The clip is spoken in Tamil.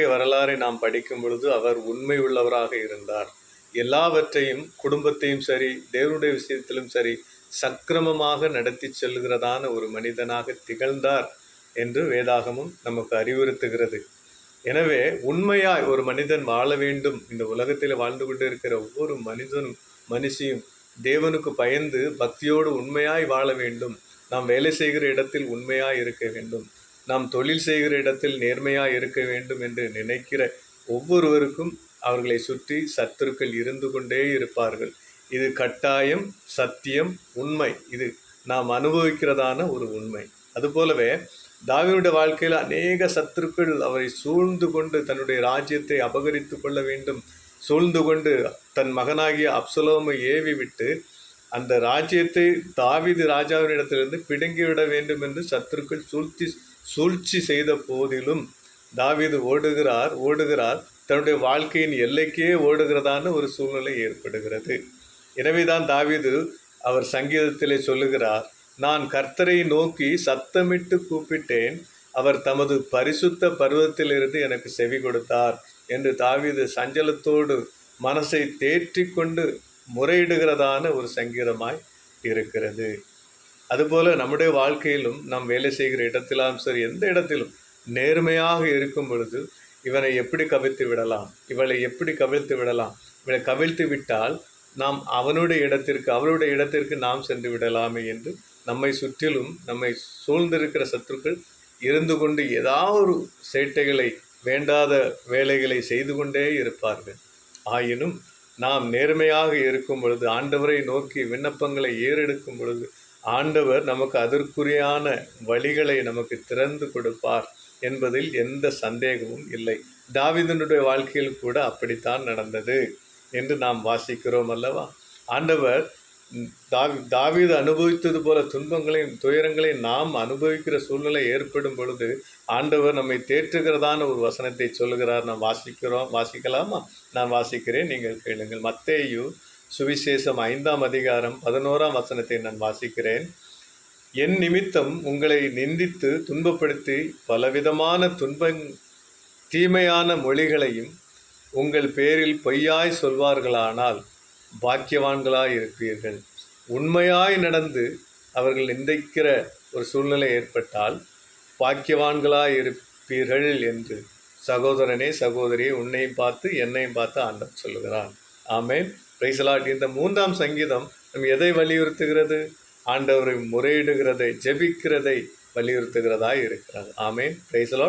வரலாறை நாம் படிக்கும் பொழுது அவர் உண்மை உள்ளவராக இருந்தார். எல்லாவற்றையும், குடும்பத்தையும் சரி, தேவனுடைய விஷயத்திலும் சரி, சக்கிரமமாக நடத்தி செல்கிறதான ஒரு மனிதனாக திகழ்ந்தார் என்று வேதாகமும் நமக்கு அறிவுறுத்துகிறது. எனவே உண்மையாய் ஒரு மனிதன் வாழ வேண்டும். இந்த உலகத்தில் வாழ்ந்து கொண்டு இருக்கிற ஒவ்வொரு மனிதனும் மனுஷியும் தேவனுக்கு பயந்து பக்தியோடு உண்மையாய் வாழ வேண்டும். நாம் வேலை செய்கிற இடத்தில் உண்மையாய் இருக்க வேண்டும். நாம் தொழில் செய்கிற இடத்தில் நேர்மையாய் இருக்க வேண்டும் என்று நினைக்கிற ஒவ்வொருவருக்கும் அவர்களை சுற்றி சத்துருக்கள் இருந்து கொண்டே இருப்பார்கள். இது கட்டாயம், சத்தியம், உண்மை. இது நாம் அனுபவிக்கிறதான ஒரு உண்மை. அதுபோலவே தாவீதுடைய வாழ்க்கையில் அநேக சத்துருக்கள் அவரை சூழ்ந்து கொண்டு தன்னுடைய ராஜ்யத்தை அபகரித்து கொள்ள வேண்டும், சூழ்ந்து கொண்டு தன் மகனாகிய அப்சலோமை ஏவி விட்டு அந்த ராஜ்யத்தை தாவீது ராஜாவினிடத்திலிருந்து பிடுங்கிவிட வேண்டும் என்று சத்துருக்கள் சூழ்ச்சி செய்த போதிலும் தாவீது ஓடுகிறார் தன்னுடைய வாழ்க்கையின் எல்லைக்கே ஓடுகிறதான ஒரு சூழ்நிலை ஏற்படுகிறது. எனவேதான் தாவீது அவர் சங்கீதத்திலே சொல்லுகிறார், நான் கர்த்தரை நோக்கி சத்தமிட்டு கூப்பிட்டேன், அவர் தமது பரிசுத்த பர்வதத்திலிருந்து எனக்கு செவி கொடுத்தார் என்று தாவீது சஞ்சலத்தோடு மனசை தேற்றி கொண்டு முறையிடுகிறதான ஒரு சங்கீதமாய் இருக்கிறது. அதுபோல நம்முடைய வாழ்க்கையிலும் நாம் வேலை செய்கிற இடத்திலும் சரி, எந்த இடத்திலும் நேர்மையாக இருக்கும் பொழுது இவனை எப்படி கவிழ்த்து விடலாம், இவளை எப்படி கவிழ்த்து விடலாம், இவளை கவிழ்த்து விட்டால் நாம் அவளுடைய இடத்திற்கு நாம் சென்று விடலாமே என்று நம்மை சுற்றிலும் நம்மை சூழ்ந்திருக்கிற சத்துருக்கள் இருந்து கொண்டு ஏதாவது ஒரு சேட்டைகளை, வேண்டாத வேலைகளை செய்து கொண்டே இருப்பார்கள். ஆயினும் நாம் நேர்மையாக இருக்கும் பொழுது, ஆண்டவரை நோக்கி விண்ணப்பங்களை ஏறெடுக்கும் பொழுது, ஆண்டவர் நமக்கு அதற்குரியான வழிகளை நமக்கு திறந்து கொடுப்பார் என்பதில் எந்த சந்தேகமும் இல்லை. தாவீதுனுடைய வாழ்க்கையில் கூட அப்படித்தான் நடந்தது என்று நாம் வாசிக்கிறோம் அல்லவா? ஆண்டவர் தாவீது அனுபவித்தது போல துன்பங்களையும் துயரங்களையும் நாம் அனுபவிக்கிற சூழ்நிலை ஏற்படும் பொழுது ஆண்டவர் நம்மை தேற்றுகிறதான ஒரு வசனத்தை சொல்லுகிறார். நாம் வாசிக்கலாமா? நான் வாசிக்கிறேன், நீங்கள் கேளுங்கள். மத்தேயு சுவிசேஷம் 5ஆம் அதிகாரம் 11ஆம் வசனத்தை நான் வாசிக்கிறேன். என் நிமித்தம் உங்களை நிந்தித்து துன்பப்படுத்தி பலவிதமான தீமையான மொழிகளையும் உங்கள் பேரில் பொய்யாய் சொல்வார்களானால் பாக்கியவான்களாய் இருப்பீர்கள். உண்மையாய் நடந்து அவர்கள் நிந்திக்கிற ஒரு சூழ்நிலை ஏற்பட்டால் பாக்கியவான்களாய் இருப்பீர்கள் என்று சகோதரனே, சகோதரியை, உன்னையும் பார்த்து என்னையும் பார்த்து ஆண்டவர் சொல்லுகிறார். ஆமென். Praise the Lord. இந்த 3ஆம் சங்கீதம் நம் எதை வலியுறுத்துகிறது? ஆண்டவரை முறையிடுகிறதை, ஜெபிக்கிறதை வலியுறுத்துகிறதா இருக்கிறது. ஆமென். Praise the Lord.